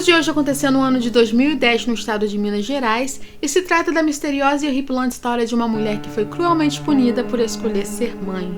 caso de hoje aconteceu no ano de 2010 no estado de Minas Gerais e se trata da misteriosa e horripilante história de uma mulher que foi cruelmente punida por escolher ser mãe.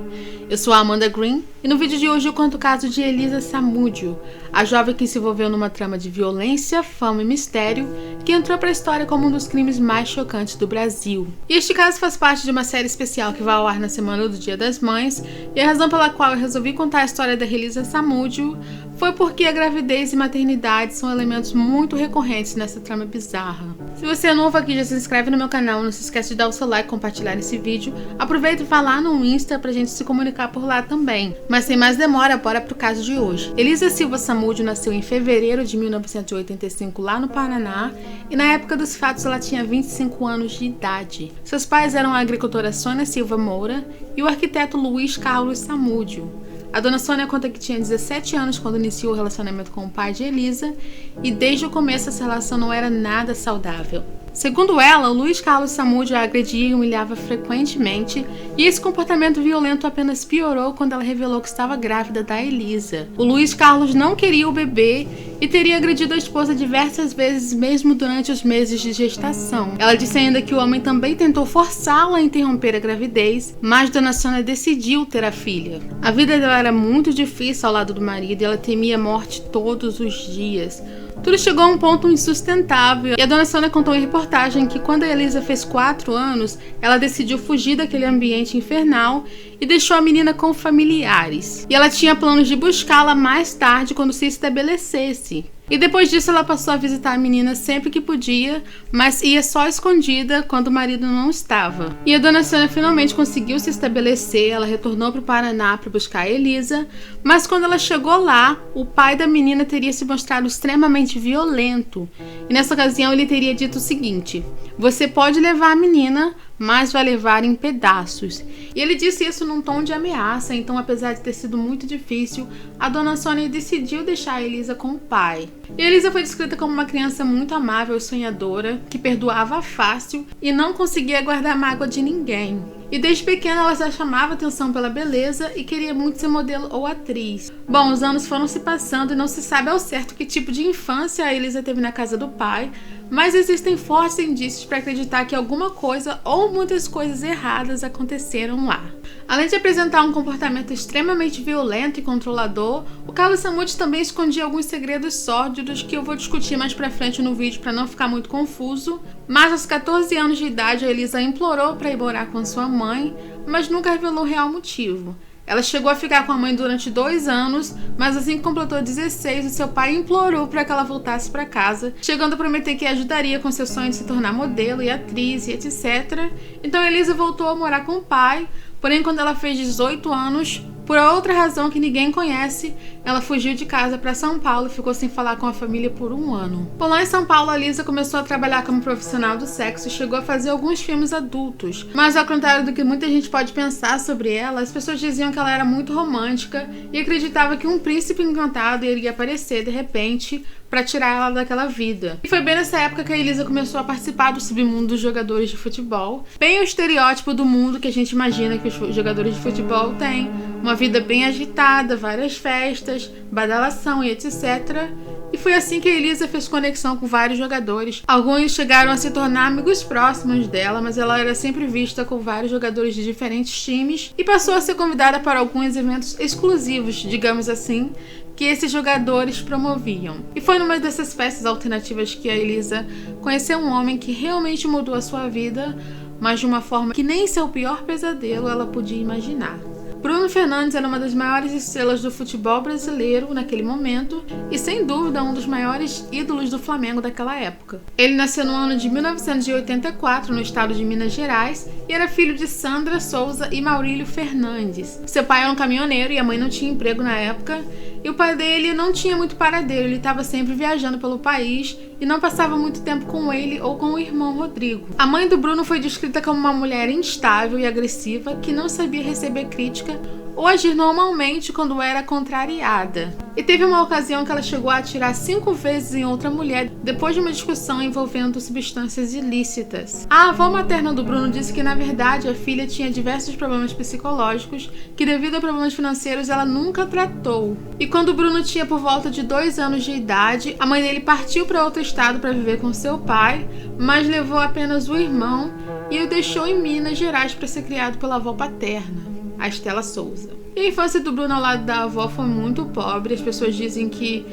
Eu sou a Amanda Green e no vídeo de hoje eu conto o caso de Elisa Samúdio, a jovem que se envolveu numa trama de violência, fama e mistério que entrou para a história como um dos crimes mais chocantes do Brasil. E este caso faz parte de uma série especial que vai ao ar na semana do Dia das Mães, e a razão pela qual eu resolvi contar a história da Elisa Samúdio foi porque a gravidez e maternidade são elementos muito recorrentes nessa trama bizarra. Se você é novo aqui, já se inscreve no meu canal, não se esquece de dar o seu like e compartilhar esse vídeo. Aproveita e vá lá no Insta pra gente se comunicar por lá também. Mas sem mais demora, bora pro caso de hoje. Elisa Silva Samúdio nasceu em fevereiro de 1985 lá no Paraná e na época dos fatos ela tinha 25 anos de idade. Seus pais eram a agricultora Sônia Silva Moura e o arquiteto Luiz Carlos Samúdio. A dona Sônia conta que tinha 17 anos quando iniciou o relacionamento com o pai de Elisa e desde o começo essa relação não era nada saudável. Segundo ela, o Luiz Carlos Samúdio a agredia e humilhava frequentemente e esse comportamento violento apenas piorou quando ela revelou que estava grávida da Elisa. O Luiz Carlos não queria o bebê e teria agredido a esposa diversas vezes mesmo durante os meses de gestação. Ela disse ainda que o homem também tentou forçá-la a interromper a gravidez, mas dona Sônia decidiu ter a filha. A vida dela era muito difícil ao lado do marido e ela temia a morte todos os dias. Tudo chegou a um ponto insustentável e a dona Sônia contou em reportagem que quando a Elisa fez 4 anos, ela decidiu fugir daquele ambiente infernal e deixou a menina com familiares. E ela tinha planos de buscá-la mais tarde quando se estabelecesse. E depois disso ela passou a visitar a menina sempre que podia, mas ia só escondida quando o marido não estava. E a dona Sônia finalmente conseguiu se estabelecer, ela retornou para o Paraná para buscar a Elisa, mas quando ela chegou lá, o pai da menina teria se mostrado extremamente violento. E nessa ocasião ele teria dito o seguinte: "Você pode levar a menina, mas vai levar em pedaços." E ele disse isso num tom de ameaça, então apesar de ter sido muito difícil, a dona Sônia decidiu deixar a Elisa com o pai. E a Elisa foi descrita como uma criança muito amável e sonhadora, que perdoava fácil e não conseguia guardar mágoa de ninguém. E desde pequena ela já chamava atenção pela beleza e queria muito ser modelo ou atriz. Bom, os anos foram se passando e não se sabe ao certo que tipo de infância a Elisa teve na casa do pai, mas existem fortes indícios para acreditar que alguma coisa ou muitas coisas erradas aconteceram lá. Além de apresentar um comportamento extremamente violento e controlador, o Carlos Samúdio também escondia alguns segredos sórdidos que eu vou discutir mais pra frente no vídeo para não ficar muito confuso. Mas aos 14 anos de idade a Elisa implorou para ir morar com sua mãe, mas nunca revelou o real motivo. Ela chegou a ficar com a mãe durante 2 anos, mas assim que completou 16, o seu pai implorou para que ela voltasse para casa, chegando a prometer que ajudaria com seu sonho de se tornar modelo e atriz e etc. Então Elisa voltou a morar com o pai, porém quando ela fez 18 anos, por outra razão que ninguém conhece, ela fugiu de casa para São Paulo e ficou sem falar com a família por 1 ano. Por lá em São Paulo, a Elisa começou a trabalhar como profissional do sexo e chegou a fazer alguns filmes adultos. Mas ao contrário do que muita gente pode pensar sobre ela, as pessoas diziam que ela era muito romântica e acreditava que um príncipe encantado iria aparecer de repente para tirar ela daquela vida. E foi bem nessa época que a Elisa começou a participar do submundo dos jogadores de futebol. Bem o estereótipo do mundo que a gente imagina que os jogadores de futebol têm. Uma vida bem agitada, várias festas, badalação e etc. E foi assim que a Elisa fez conexão com vários jogadores. Alguns chegaram a se tornar amigos próximos dela, mas ela era sempre vista com vários jogadores de diferentes times e passou a ser convidada para alguns eventos exclusivos, digamos assim, que esses jogadores promoviam. E foi numa dessas festas alternativas que a Elisa conheceu um homem que realmente mudou a sua vida, mas de uma forma que nem seu pior pesadelo ela podia imaginar. Bruno Fernandes era uma das maiores estrelas do futebol brasileiro naquele momento e, sem dúvida, um dos maiores ídolos do Flamengo daquela época. Ele nasceu no ano de 1984 no estado de Minas Gerais e era filho de Sandra Souza e Maurílio Fernandes. Seu pai era um caminhoneiro e a mãe não tinha emprego na época, e o pai dele não tinha muito paradeiro, ele estava sempre viajando pelo país e não passava muito tempo com ele ou com o irmão Rodrigo. A mãe do Bruno foi descrita como uma mulher instável e agressiva que não sabia receber crítica ou agir normalmente quando era contrariada. E teve uma ocasião que ela chegou a atirar 5 vezes em outra mulher depois de uma discussão envolvendo substâncias ilícitas. A avó materna do Bruno disse que, na verdade, a filha tinha diversos problemas psicológicos que, devido a problemas financeiros, ela nunca tratou. E quando o Bruno tinha por volta de 2 anos de idade, a mãe dele partiu para outro estado para viver com seu pai, mas levou apenas o irmão e o deixou em Minas Gerais para ser criado pela avó paterna, a Estela Souza. E a infância do Bruno ao lado da avó foi muito pobre. As pessoas dizem que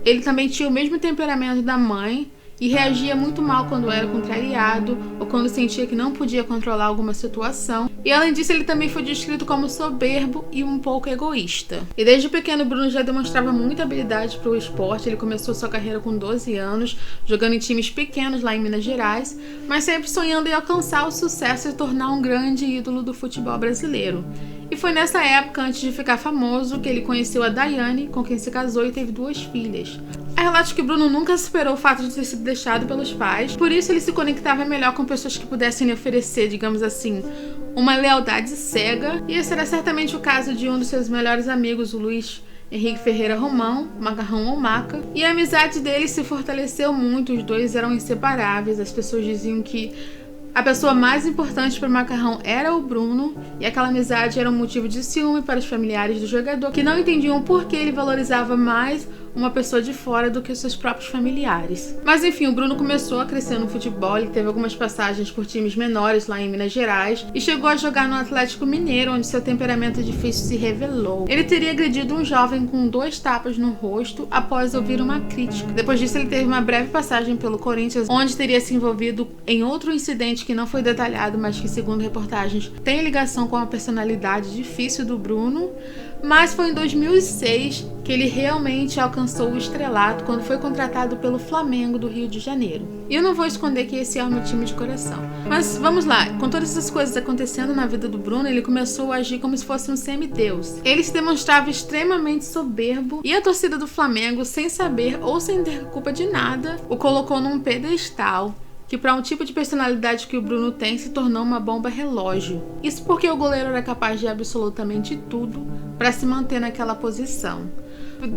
ele também tinha o mesmo temperamento da mãe e reagia muito mal quando era contrariado ou quando sentia que não podia controlar alguma situação. E além disso, ele também foi descrito como soberbo e um pouco egoísta. E desde pequeno, Bruno já demonstrava muita habilidade para o esporte. Ele começou sua carreira com 12 anos, jogando em times pequenos lá em Minas Gerais, mas sempre sonhando em alcançar o sucesso e se tornar um grande ídolo do futebol brasileiro. E foi nessa época, antes de ficar famoso, que ele conheceu a Daiane, com quem se casou e teve 2 filhas. Há relatos que Bruno nunca superou o fato de ter sido deixado pelos pais, por isso ele se conectava melhor com pessoas que pudessem lhe oferecer, digamos assim, uma lealdade cega. E esse era certamente o caso de um dos seus melhores amigos, o Luiz Henrique Ferreira Romão, Macarrão ou Maca, e a amizade deles se fortaleceu muito, os dois eram inseparáveis. As pessoas diziam que a pessoa mais importante para o Macarrão era o Bruno, e aquela amizade era um motivo de ciúme para os familiares do jogador, que não entendiam por que ele valorizava mais uma pessoa de fora do que os seus próprios familiares. Mas enfim, o Bruno começou a crescer no futebol. Ele teve algumas passagens por times menores lá em Minas Gerais e chegou a jogar no Atlético Mineiro, onde seu temperamento difícil se revelou. Ele teria agredido um jovem com 2 tapas no rosto após ouvir uma crítica. Depois disso, ele teve uma breve passagem pelo Corinthians, onde teria se envolvido em outro incidente que não foi detalhado, mas que, segundo reportagens, tem ligação com a personalidade difícil do Bruno. Mas foi em 2006 que ele realmente alcançou o estrelato, quando foi contratado pelo Flamengo do Rio de Janeiro. E eu não vou esconder que esse é o meu time de coração. Mas vamos lá, com todas essas coisas acontecendo na vida do Bruno, ele começou a agir como se fosse um semideus. Ele se demonstrava extremamente soberbo e a torcida do Flamengo, sem saber ou sem ter culpa de nada, o colocou num pedestal que, para um tipo de personalidade que o Bruno tem, se tornou uma bomba relógio. Isso porque o goleiro era capaz de absolutamente tudo para se manter naquela posição.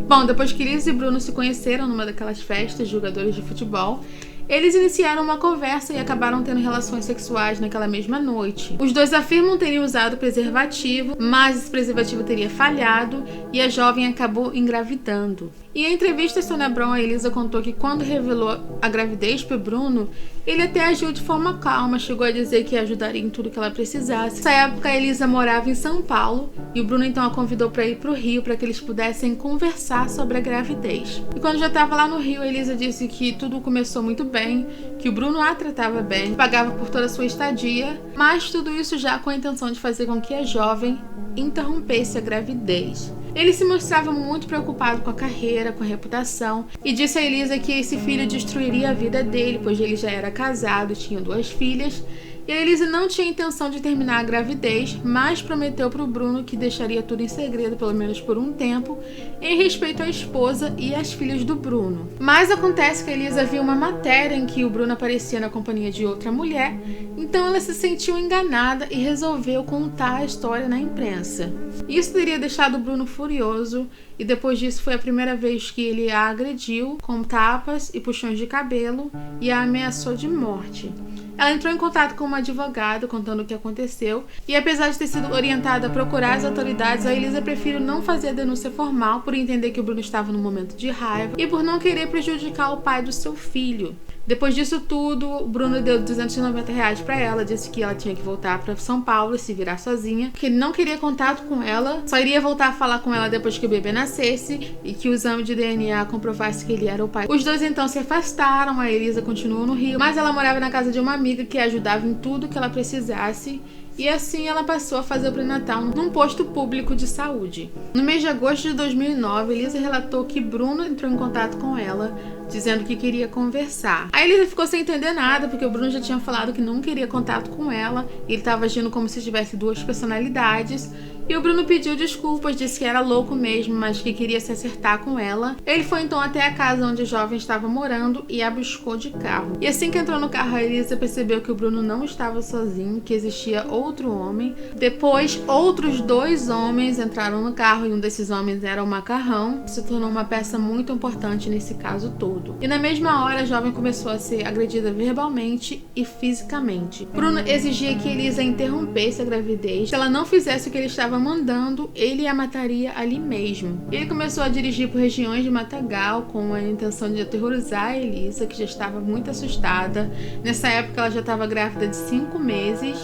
Bom, depois que Liz e Bruno se conheceram numa daquelas festas de jogadores de futebol, eles iniciaram uma conversa e acabaram tendo relações sexuais naquela mesma noite. Os dois afirmam terem usado preservativo, mas esse preservativo teria falhado e a jovem acabou engravidando. E em entrevista a Sônia Abrão, a Elisa contou que quando revelou a gravidez para Bruno, ele até agiu de forma calma, chegou a dizer que ajudaria em tudo que ela precisasse. Nessa época, a Elisa morava em São Paulo e o Bruno então a convidou para ir para o Rio para que eles pudessem conversar sobre a gravidez. E quando já estava lá no Rio, a Elisa disse que tudo começou muito bem, que o Bruno a tratava bem, pagava por toda a sua estadia, mas tudo isso já com a intenção de fazer com que a jovem interrompesse a gravidez. Ele se mostrava muito preocupado com a carreira, com a reputação, e disse a Elisa que esse filho destruiria a vida dele, pois ele já era casado, tinha 2 filhas, e a Elisa não tinha intenção de terminar a gravidez, mas prometeu para o Bruno que deixaria tudo em segredo, pelo menos por um tempo, em respeito à esposa e às filhas do Bruno. Mas acontece que a Elisa viu uma matéria em que o Bruno aparecia na companhia de outra mulher, então ela se sentiu enganada e resolveu contar a história na imprensa. Isso teria deixado o Bruno furioso, e depois disso foi a primeira vez que ele a agrediu com tapas e puxões de cabelo e a ameaçou de morte. Ela entrou em contato com uma advogada contando o que aconteceu e, apesar de ter sido orientada a procurar as autoridades, a Elisa preferiu não fazer a denúncia formal por entender que o Bruno estava num momento de raiva e por não querer prejudicar o pai do seu filho. Depois disso tudo, o Bruno deu R$290 para ela, disse que ela tinha que voltar para São Paulo e se virar sozinha, que ele não queria contato com ela, só iria voltar a falar com ela depois que o bebê nascesse e que o exame de DNA comprovasse que ele era o pai. Os dois então se afastaram, a Elisa continuou no Rio, mas ela morava na casa de uma amiga que a ajudava em tudo que ela precisasse. E assim ela passou a fazer o pré-natal num posto público de saúde. No mês de agosto de 2009, Elisa relatou que Bruno entrou em contato com ela, dizendo que queria conversar. A Elisa ficou sem entender nada, porque o Bruno já tinha falado que não queria contato com ela, ele estava agindo como se tivesse 2 personalidades, E o Bruno pediu desculpas, disse que era louco mesmo, mas que queria se acertar com ela. Ele foi então até a casa onde o jovem estava morando e a buscou de carro. E assim que entrou no carro, a Elisa percebeu que o Bruno não estava sozinho, que existia outro homem. Depois, outros 2 homens entraram no carro e um desses homens era o Macarrão, que se tornou uma peça muito importante nesse caso todo. E na mesma hora, a jovem começou a ser agredida verbalmente e fisicamente. Bruno exigia que Elisa interrompesse a gravidez. Se ela não fizesse o que ele estava mandando, ele a mataria ali mesmo. Ele começou a dirigir por regiões de Matagal com a intenção de aterrorizar a Elisa, que já estava muito assustada. Nessa época ela já estava grávida de 5 meses.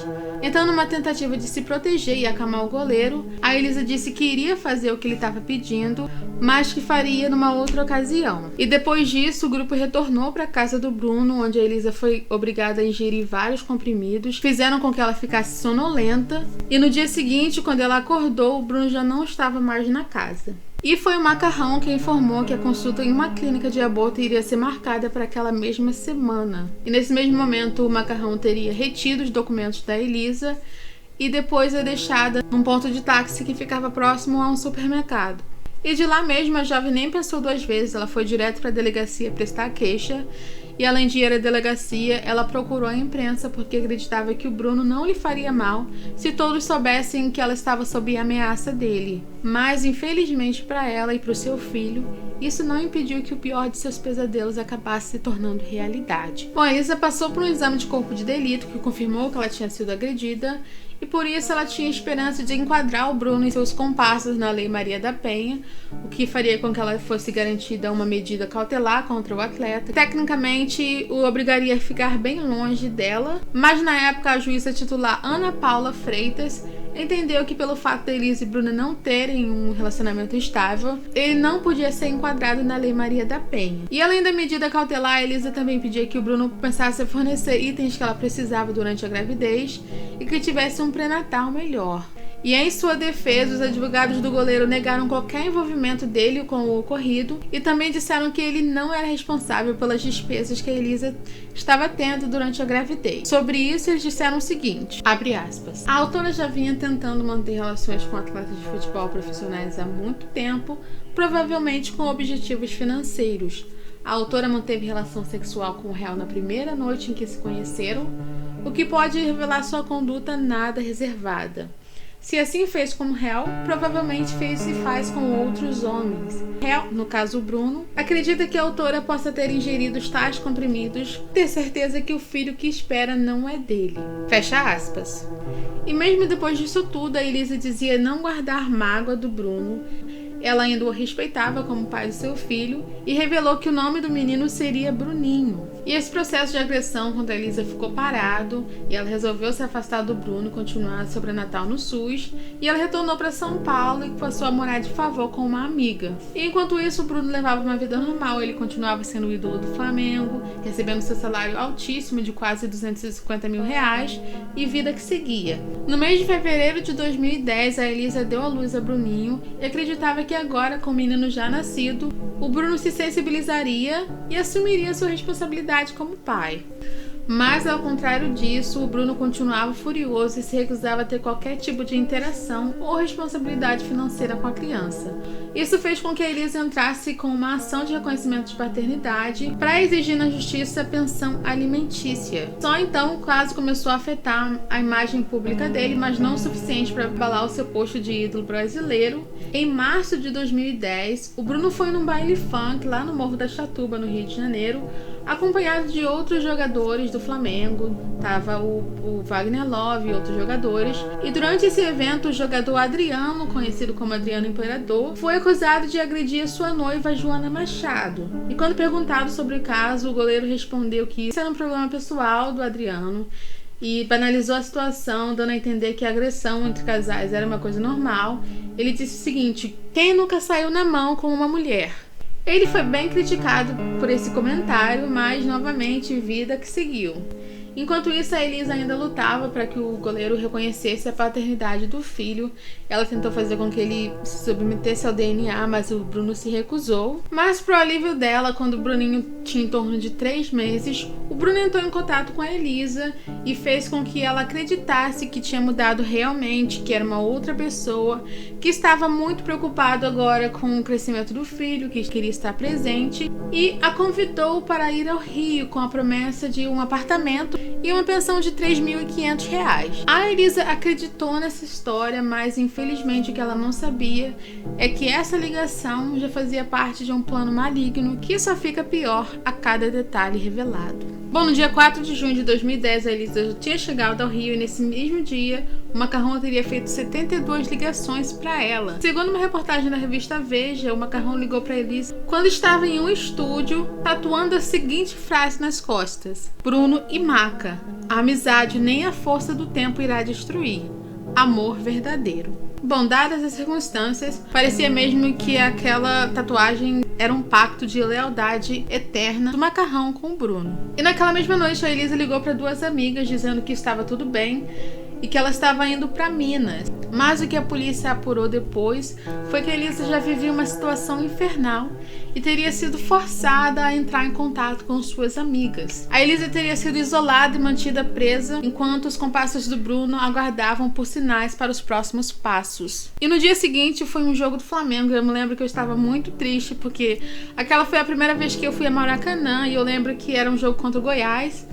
Então, numa tentativa de se proteger e acalmar o goleiro, a Elisa disse que iria fazer o que ele estava pedindo, mas que faria numa outra ocasião. E depois disso, o grupo retornou para a casa do Bruno, onde a Elisa foi obrigada a ingerir vários comprimidos, fizeram com que ela ficasse sonolenta, e no dia seguinte, quando ela acordou, o Bruno já não estava mais na casa. E foi o Macarrão que informou que a consulta em uma clínica de aborto iria ser marcada para aquela mesma semana. E nesse mesmo momento, o Macarrão teria retido os documentos da Elisa e depois a deixada num ponto de táxi que ficava próximo a um supermercado. E de lá mesmo, a jovem nem pensou 2 vezes, ela foi direto para a delegacia prestar queixa. E além de ir à delegacia, ela procurou a imprensa porque acreditava que o Bruno não lhe faria mal se todos soubessem que ela estava sob a ameaça dele. Mas, infelizmente para ela e para o seu filho, isso não impediu que o pior de seus pesadelos acabasse se tornando realidade. Bom, a Elisa passou por um exame de corpo de delito que confirmou que ela tinha sido agredida, e por isso ela tinha esperança de enquadrar o Bruno e seus comparsas na Lei Maria da Penha, o que faria com que ela fosse garantida uma medida cautelar contra o atleta. Tecnicamente, o obrigaria a ficar bem longe dela, mas na época a juíza titular Ana Paula Freitas entendeu que pelo fato de Elisa e Bruno não terem um relacionamento estável, ele não podia ser enquadrado na Lei Maria da Penha. E além da medida cautelar, a Elisa também pedia que o Bruno começasse a fornecer itens que ela precisava durante a gravidez e que tivesse um pré-natal melhor. E em sua defesa, os advogados do goleiro negaram qualquer envolvimento dele com o ocorrido e também disseram que ele não era responsável pelas despesas que a Elisa estava tendo durante a gravidez. Sobre isso, eles disseram o seguinte, abre aspas, a autora já vinha tentando manter relações com atletas de futebol profissionais há muito tempo, provavelmente com objetivos financeiros. A autora manteve relação sexual com o réu na primeira noite em que se conheceram, o que pode revelar sua conduta nada reservada. Se assim fez com o réu, provavelmente fez e faz com outros homens. O réu, no caso o Bruno, acredita que a autora possa ter ingerido tais comprimidos, ter certeza que o filho que espera não é dele. Fecha aspas. E mesmo depois disso tudo, a Elisa dizia não guardar mágoa do Bruno. Ela ainda o respeitava como pai do seu filho e revelou que o nome do menino seria Bruninho. E esse processo de agressão contra a Elisa ficou parado e ela resolveu se afastar do Bruno e continuar seu pré-natal no SUS. E ela retornou para São Paulo e passou a morar de favor com uma amiga. E enquanto isso, o Bruno levava uma vida normal. Ele continuava sendo o ídolo do Flamengo, recebendo seu salário altíssimo de quase R$250 mil e vida que seguia. No mês de fevereiro de 2010, a Elisa deu à luz a Bruninho e acreditava que agora, com o menino já nascido, o Bruno se sensibilizaria e assumiria sua responsabilidade como pai. Mas, ao contrário disso, o Bruno continuava furioso e se recusava a ter qualquer tipo de interação ou responsabilidade financeira com a criança. Isso fez com que a Elisa entrasse com uma ação de reconhecimento de paternidade para exigir na justiça a pensão alimentícia. Só então o caso começou a afetar a imagem pública dele, mas não o suficiente para abalar o seu posto de ídolo brasileiro. Em março de 2010, o Bruno foi num baile funk lá no Morro da Chatuba, no Rio de Janeiro, acompanhado de outros jogadores do Flamengo, tava o Wagner Love e outros jogadores. E durante esse evento, o jogador Adriano, conhecido como Adriano Imperador, foi acusado de agredir a sua noiva Joana Machado. E quando perguntado sobre o caso, o goleiro respondeu que isso era um problema pessoal do Adriano e banalizou a situação, dando a entender que a agressão entre casais era uma coisa normal. Ele disse o seguinte: quem nunca saiu na mão com uma mulher? Ele foi bem criticado por esse comentário, mas novamente vida que seguiu. Enquanto isso, a Elisa ainda lutava para que o goleiro reconhecesse a paternidade do filho. Ela tentou fazer com que ele se submetesse ao DNA, mas o Bruno se recusou. Mas, pro alívio dela, quando o Bruninho tinha em torno de 3 meses, O Bruno entrou em contato com a Elisa e fez com que ela acreditasse que tinha mudado realmente, que era uma outra pessoa, que estava muito preocupado agora com o crescimento do filho, que queria estar presente, e a convidou para ir ao Rio com a promessa de um apartamento e uma pensão de R$ 3.500. A Elisa acreditou nessa história, mas infelizmente o que ela não sabia é que essa ligação já fazia parte de um plano maligno que só fica pior a cada detalhe revelado. Bom, no dia 4 de junho de 2010, a Elisa já tinha chegado ao Rio e nesse mesmo dia, o Macarrão teria feito 72 ligações para ela. Segundo uma reportagem da revista Veja, o Macarrão ligou para Elisa quando estava em um estúdio, tatuando a seguinte frase nas costas: Bruno e Maca, a amizade nem a força do tempo irá destruir. Amor verdadeiro. Bom, dadas as circunstâncias, parecia mesmo que aquela tatuagem era um pacto de lealdade eterna do Macarrão com o Bruno. E naquela mesma noite, a Elisa ligou para duas amigas dizendo que estava tudo bem e que ela estava indo para Minas. Mas o que a polícia apurou depois foi que a Elisa já vivia uma situação infernal e teria sido forçada a entrar em contato com suas amigas. A Elisa teria sido isolada e mantida presa enquanto os comparsas do Bruno aguardavam por sinais para os próximos passos. E no dia seguinte foi um jogo do Flamengo. Eu me lembro que eu estava muito triste porque aquela foi a primeira vez que eu fui a Maracanã e eu lembro que era um jogo contra o Goiás.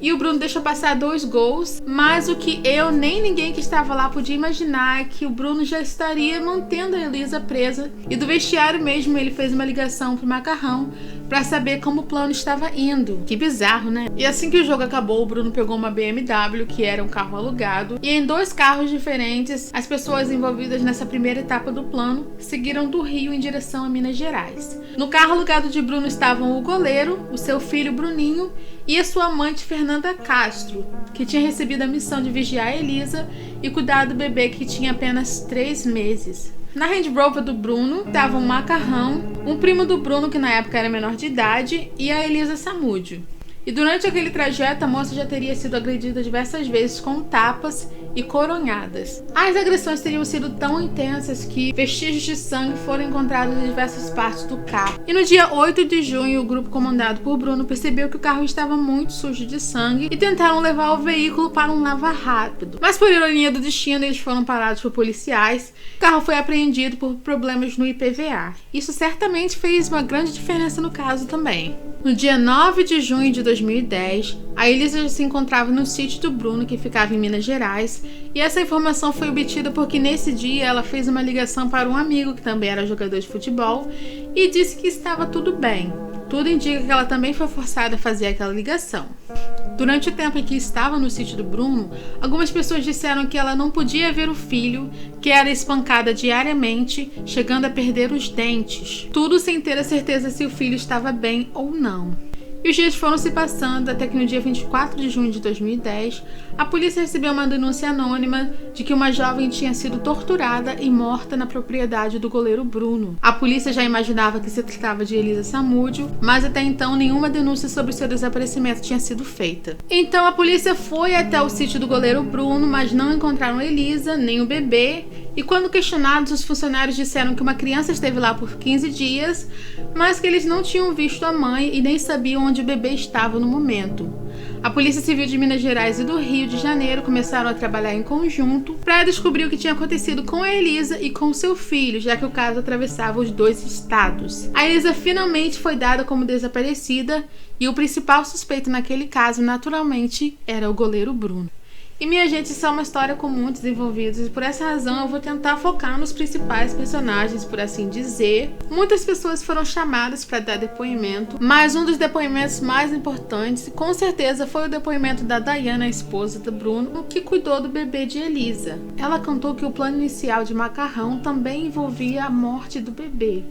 E o Bruno deixou passar 2 gols, mas o que eu nem ninguém que estava lá podia imaginar é que o Bruno já estaria mantendo a Elisa presa. E do vestiário mesmo ele fez uma ligação pro Macarrão para saber como o plano estava indo. Que bizarro, né? E assim que o jogo acabou, o Bruno pegou uma BMW, que era um carro alugado, e em 2 carros diferentes, as pessoas envolvidas nessa primeira etapa do plano seguiram do Rio em direção a Minas Gerais. No carro alugado de Bruno estavam o goleiro, o seu filho Bruninho e a sua amante Fernanda Castro, que tinha recebido a missão de vigiar a Elisa e cuidar do bebê que tinha apenas 3 meses. Na Land Rover do Bruno estavam o Macarrão, um primo do Bruno que na época era menor de idade, e a Elisa Samúdio. E durante aquele trajeto a moça já teria sido agredida diversas vezes com tapas e coronhadas. As agressões teriam sido tão intensas que vestígios de sangue foram encontrados em diversas partes do carro. E no dia 8 de junho, o grupo comandado por Bruno percebeu que o carro estava muito sujo de sangue e tentaram levar o veículo para um lava rápido. Mas por ironia do destino, eles foram parados por policiais. O carro foi apreendido por problemas no IPVA. Isso certamente fez uma grande diferença no caso também. No dia 9 de junho de 2010, a Elisa se encontrava no sítio do Bruno, que ficava em Minas Gerais, e essa informação foi obtida porque nesse dia ela fez uma ligação para um amigo que também era jogador de futebol e disse que estava tudo bem. Tudo indica que ela também foi forçada a fazer aquela ligação. Durante o tempo em que estava no sítio do Bruno, algumas pessoas disseram que ela não podia ver o filho, que era espancada diariamente, chegando a perder os dentes. Tudo sem ter a certeza se o filho estava bem ou não. E os dias foram se passando até que no dia 24 de junho de 2010, a polícia recebeu uma denúncia anônima de que uma jovem tinha sido torturada e morta na propriedade do goleiro Bruno. A polícia já imaginava que se tratava de Elisa Samúdio, mas até então nenhuma denúncia sobre seu desaparecimento tinha sido feita. Então a polícia foi até o sítio do goleiro Bruno, mas não encontraram Elisa, nem o bebê. E quando questionados, os funcionários disseram que uma criança esteve lá por 15 dias, mas que eles não tinham visto a mãe e nem sabiam onde o bebê estava no momento. A Polícia Civil de Minas Gerais e do Rio de Janeiro começaram a trabalhar em conjunto para descobrir o que tinha acontecido com a Elisa e com seu filho, já que o caso atravessava os 2 estados. A Elisa finalmente foi dada como desaparecida e o principal suspeito naquele caso, naturalmente, era o goleiro Bruno. E minha gente, isso é uma história com muitos envolvidos e por essa razão eu vou tentar focar nos principais personagens, por assim dizer. Muitas pessoas foram chamadas para dar depoimento, mas um dos depoimentos mais importantes, com certeza, foi o depoimento da Dayana, a esposa do Bruno, que cuidou do bebê de Elisa. Ela contou que o plano inicial de Macarrão também envolvia a morte do bebê,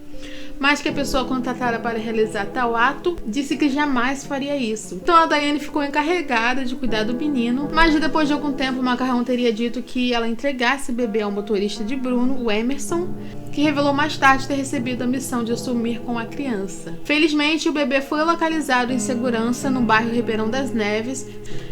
mas que a pessoa contratada para realizar tal ato disse que jamais faria isso. Então a Daiane ficou encarregada de cuidar do menino, mas depois de algum tempo o Macarrão teria dito que ela entregasse o bebê ao motorista de Bruno, o Emerson, que revelou mais tarde ter recebido a missão de assumir com a criança. Felizmente, o bebê foi localizado em segurança no bairro Ribeirão das Neves,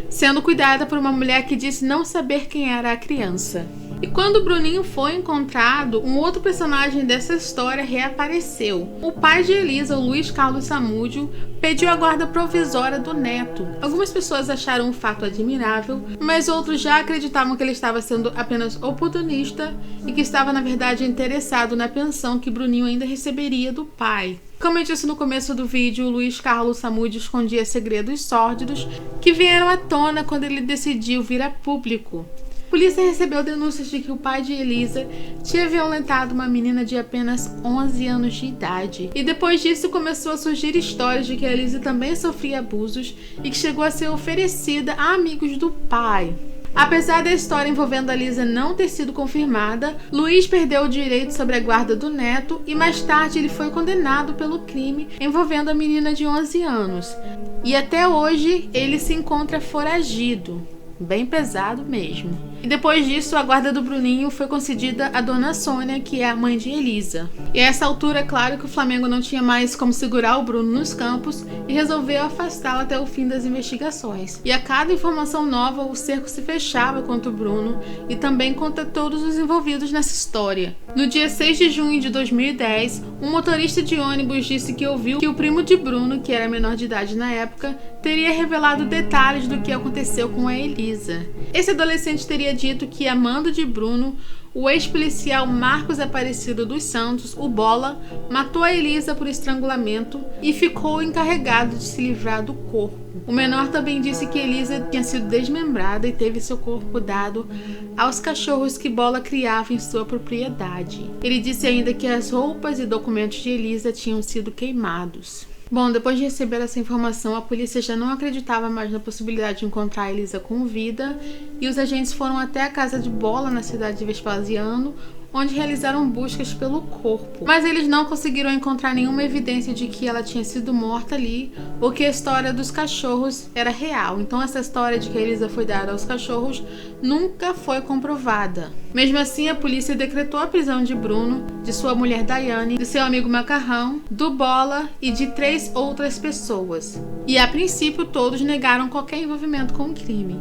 sendo cuidada por uma mulher que disse não saber quem era a criança. E quando o Bruninho foi encontrado, um outro personagem dessa história reapareceu. O pai de Elisa, o Luiz Carlos Samúdio, pediu a guarda provisória do neto. Algumas pessoas acharam o fato admirável, mas outros já acreditavam que ele estava sendo apenas oportunista e que estava, na verdade, interessado na pensão que Bruninho ainda receberia do pai. Como eu disse no começo do vídeo, o Luiz Carlos Samúdio escondia segredos sórdidos que vieram à tona quando ele decidiu vir a público. A polícia recebeu denúncias de que o pai de Elisa tinha violentado uma menina de apenas 11 anos de idade. E depois disso começou a surgir histórias de que a Elisa também sofria abusos e que chegou a ser oferecida a amigos do pai. Apesar da história envolvendo a Elisa não ter sido confirmada, Luiz perdeu o direito sobre a guarda do neto e mais tarde ele foi condenado pelo crime envolvendo a menina de 11 anos. E até hoje ele se encontra foragido. Bem pesado mesmo. E depois disso, a guarda do Bruninho foi concedida à dona Sônia, que é a mãe de Elisa. E a essa altura, é claro que o Flamengo não tinha mais como segurar o Bruno nos campos e resolveu afastá-lo até o fim das investigações. E a cada informação nova, o cerco se fechava contra o Bruno e também contra todos os envolvidos nessa história. No dia 6 de junho de 2010, um motorista de ônibus disse que ouviu que o primo de Bruno, que era menor de idade na época, teria revelado detalhes do que aconteceu com a Elisa. Esse adolescente teria dito que, a mando de Bruno, o ex-policial Marcos Aparecido dos Santos, o Bola, matou a Elisa por estrangulamento e ficou encarregado de se livrar do corpo. O menor também disse que Elisa tinha sido desmembrada e teve seu corpo dado aos cachorros que Bola criava em sua propriedade. Ele disse ainda que as roupas e documentos de Elisa tinham sido queimados. Bom, depois de receber essa informação, a polícia já não acreditava mais na possibilidade de encontrar a Elisa com vida e os agentes foram até a casa de Bola, na cidade de Vespasiano, onde realizaram buscas pelo corpo. Mas eles não conseguiram encontrar nenhuma evidência de que ela tinha sido morta ali ou que a história dos cachorros era real. Então essa história de que a Elisa foi dada aos cachorros nunca foi comprovada. Mesmo assim, a polícia decretou a prisão de Bruno, de sua mulher Daiane, de seu amigo Macarrão, do Bola e de 3 outras pessoas. E a princípio todos negaram qualquer envolvimento com o crime.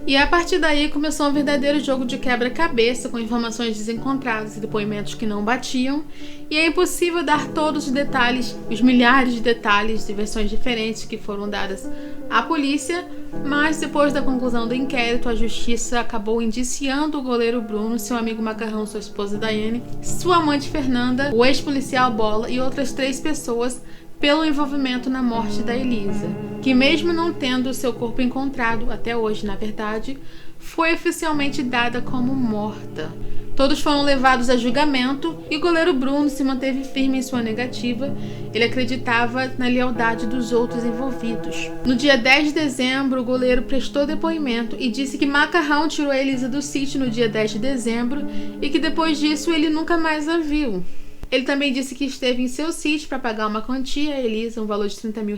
E a partir daí começou um verdadeiro jogo de quebra-cabeça, com informações desencontradas e depoimentos que não batiam, e é impossível dar todos os detalhes, os milhares de detalhes de versões diferentes que foram dadas à polícia, mas depois da conclusão do inquérito, a justiça acabou indiciando o goleiro Bruno, seu amigo Macarrão, sua esposa Daiane, sua amante Fernanda, o ex-policial Bola e outras 3 pessoas pelo envolvimento na morte da Elisa, que mesmo não tendo seu corpo encontrado, até hoje na verdade, foi oficialmente dada como morta. Todos foram levados a julgamento e o goleiro Bruno se manteve firme em sua negativa. Ele acreditava na lealdade dos outros envolvidos. No dia 10 de dezembro, o goleiro prestou depoimento e disse que Macarrão tirou a Elisa do sítio no dia 10 de dezembro e que depois disso ele nunca mais a viu. Ele também disse que esteve em seu sítio para pagar uma quantia a Elisa, um valor de R$30 mil,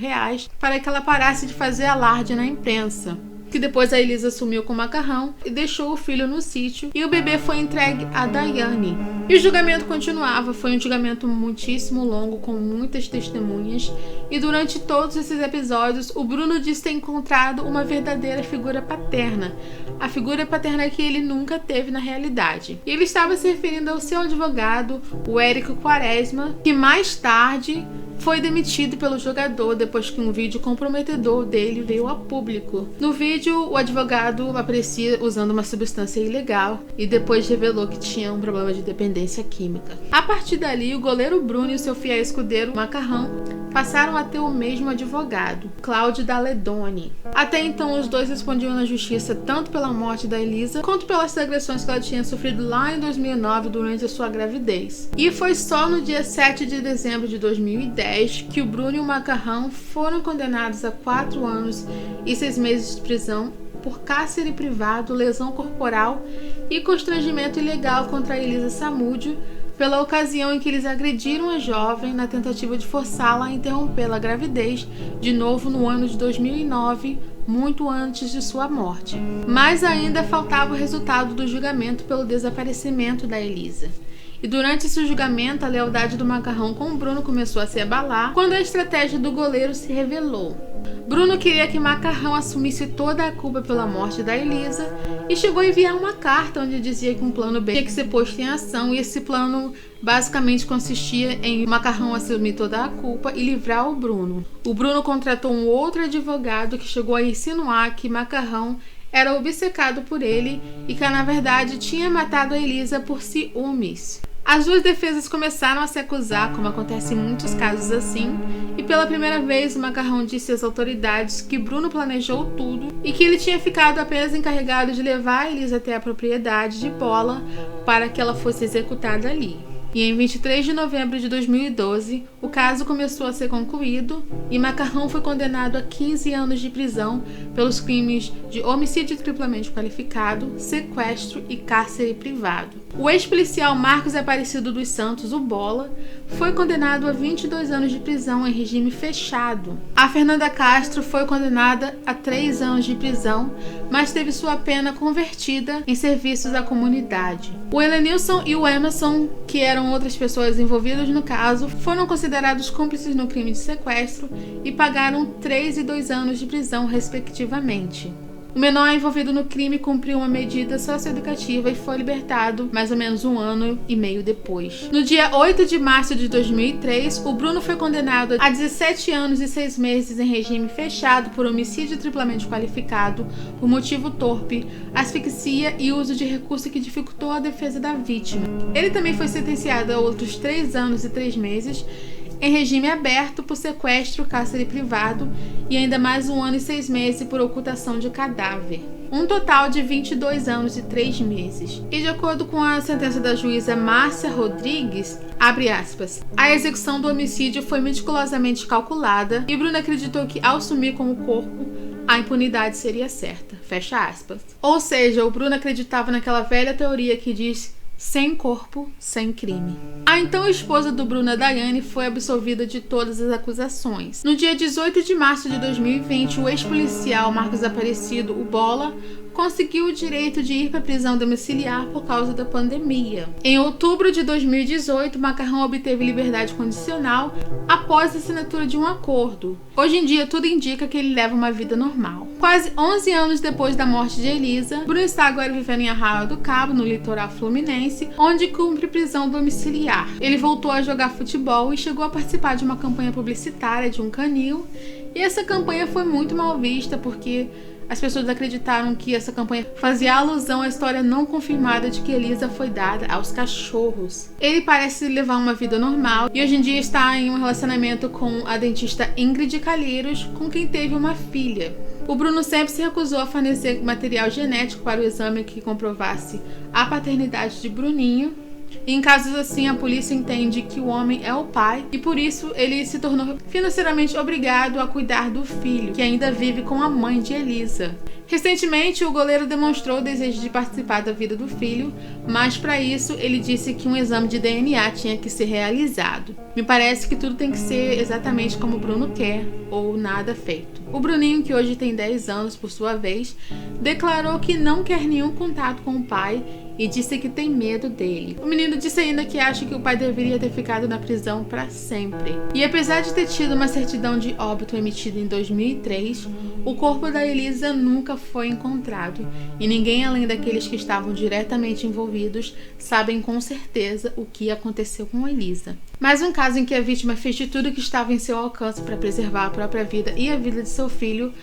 para que ela parasse de fazer alarde na imprensa. Que depois a Elisa sumiu com o Macarrão e deixou o filho no sítio e o bebê foi entregue a Daiane. E o julgamento continuava, foi um julgamento muitíssimo longo, com muitas testemunhas, e durante todos esses episódios o Bruno disse ter encontrado uma verdadeira figura paterna, a figura paterna que ele nunca teve na realidade. E ele estava se referindo ao seu advogado, o Érico Quaresma, que mais tarde foi demitido pelo jogador depois que um vídeo comprometedor dele veio a público. No vídeo, o advogado aparecia usando uma substância ilegal e depois revelou que tinha um problema de dependência química. A partir dali, o goleiro Bruno e o seu fiel escudeiro Macarrão passaram a ter o mesmo advogado, Cláudio Daledoni. Até então, os dois respondiam na justiça tanto pela morte da Elisa quanto pelas agressões que ela tinha sofrido lá em 2009 durante a sua gravidez. E foi só no dia 7 de dezembro de 2010 que o Bruno e o Macarrão foram condenados a 4 anos e 6 meses de prisão por cárcere privado, lesão corporal e constrangimento ilegal contra a Elisa Samúdio, pela ocasião em que eles agrediram a jovem na tentativa de forçá-la a interromper a gravidez, de novo no ano de 2009, muito antes de sua morte. Mas ainda faltava o resultado do julgamento pelo desaparecimento da Elisa. E durante esse julgamento, a lealdade do Macarrão com o Bruno começou a se abalar quando a estratégia do goleiro se revelou. Bruno queria que Macarrão assumisse toda a culpa pela morte da Elisa e chegou a enviar uma carta onde dizia que um plano B tinha que ser posto em ação, e esse plano basicamente consistia em Macarrão assumir toda a culpa e livrar o Bruno. O Bruno contratou um outro advogado que chegou a insinuar que Macarrão era obcecado por ele e que na verdade tinha matado a Elisa por ciúmes. As duas defesas começaram a se acusar, como acontece em muitos casos assim, e pela primeira vez o Macarrão disse às autoridades que Bruno planejou tudo e que ele tinha ficado apenas encarregado de levar a Elisa até a propriedade de Bola para que ela fosse executada ali. E em 23 de novembro de 2012, o caso começou a ser concluído e Macarrão foi condenado a 15 anos de prisão pelos crimes de homicídio triplamente qualificado, sequestro e cárcere privado. O ex-policial Marcos Aparecido dos Santos, o Bola, foi condenado a 22 anos de prisão em regime fechado. A Fernanda Castro foi condenada a 3 anos de prisão, mas teve sua pena convertida em serviços à comunidade. O Elenilson e o Emerson, que eram outras pessoas envolvidas no caso, foram considerados cúmplices no crime de sequestro e pagaram 3 e 2 anos de prisão, respectivamente. O menor envolvido no crime cumpriu uma medida socioeducativa e foi libertado mais ou menos 1 ano e meio depois. No dia 8 de março de 2003, o Bruno foi condenado a 17 anos e 6 meses em regime fechado por homicídio triplamente qualificado, por motivo torpe, asfixia e uso de recurso que dificultou a defesa da vítima. Ele também foi sentenciado a outros 3 anos e 3 meses em regime aberto por sequestro, cárcere privado e ainda mais 1 ano e 6 meses por ocultação de cadáver. Um total de 22 anos e 3 meses. E de acordo com a sentença da juíza Márcia Rodrigues, abre aspas, a execução do homicídio foi meticulosamente calculada e Bruno acreditou que ao sumir com o corpo, a impunidade seria certa. Fecha aspas. Ou seja, o Bruno acreditava naquela velha teoria que diz: sem corpo, sem crime. A então esposa do Bruno, Daiane, foi absolvida de todas as acusações. No dia 18 de março de 2020, o ex-policial Marcos Aparecido, o Bola, conseguiu o direito de ir para a prisão domiciliar por causa da pandemia. Em outubro de 2018, Macarrão obteve liberdade condicional após a assinatura de um acordo. Hoje em dia, tudo indica que ele leva uma vida normal. Quase 11 anos depois da morte de Elisa, Bruno está agora vivendo em Arraial do Cabo, no litoral fluminense, onde cumpre prisão domiciliar. Ele voltou a jogar futebol e chegou a participar de uma campanha publicitária de um canil, e essa campanha foi muito mal vista porque as pessoas acreditaram que essa campanha fazia alusão à história não confirmada de que Elisa foi dada aos cachorros. Ele parece levar uma vida normal e hoje em dia está em um relacionamento com a dentista Ingrid Calheiros, com quem teve uma filha. O Bruno sempre se recusou a fornecer material genético para o exame que comprovasse a paternidade de Bruninho. Em casos assim, a polícia entende que o homem é o pai e por isso ele se tornou financeiramente obrigado a cuidar do filho, que ainda vive com a mãe de Elisa. Recentemente, o goleiro demonstrou o desejo de participar da vida do filho, mas para isso ele disse que um exame de DNA tinha que ser realizado. Me parece que tudo tem que ser exatamente como o Bruno quer, ou nada feito. O Bruninho, que hoje tem 10 anos por sua vez, declarou que não quer nenhum contato com o pai e disse que tem medo dele. O menino disse ainda que acha que o pai deveria ter ficado na prisão para sempre. E apesar de ter tido uma certidão de óbito emitida em 2003, o corpo da Elisa nunca foi encontrado e ninguém além daqueles que estavam diretamente envolvidos sabem com certeza o que aconteceu com Elisa. Mais um caso em que a vítima fez de tudo que estava em seu alcance para preservar a própria vida e a vida de seu filho,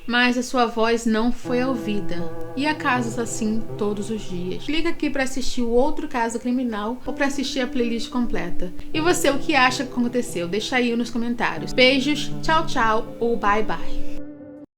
mas a sua voz não foi ouvida. E há casos assim todos os dias. Clica aqui para assistir o outro caso criminal ou para assistir a playlist completa. E você, o que acha que aconteceu? Deixa aí nos comentários. Beijos, tchau, tchau ou bye, bye.